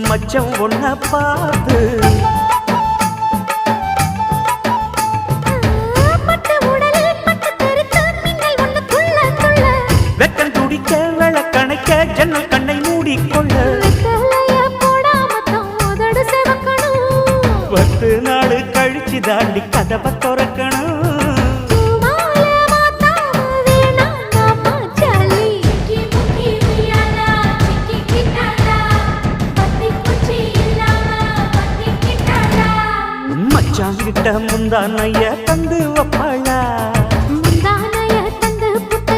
மச்சம் ஒன்ன பார்த்து வெக்கம் துடிக்க விளக்கணைக்க ஜன்னல் கண்ணை மூடிக்கொள்ள 10 நாள் கழிச்சு தாண்டி கதவை திறக்கணும் மச்சாங்கிட்ட முந்தானைய தந்து வப்பாள்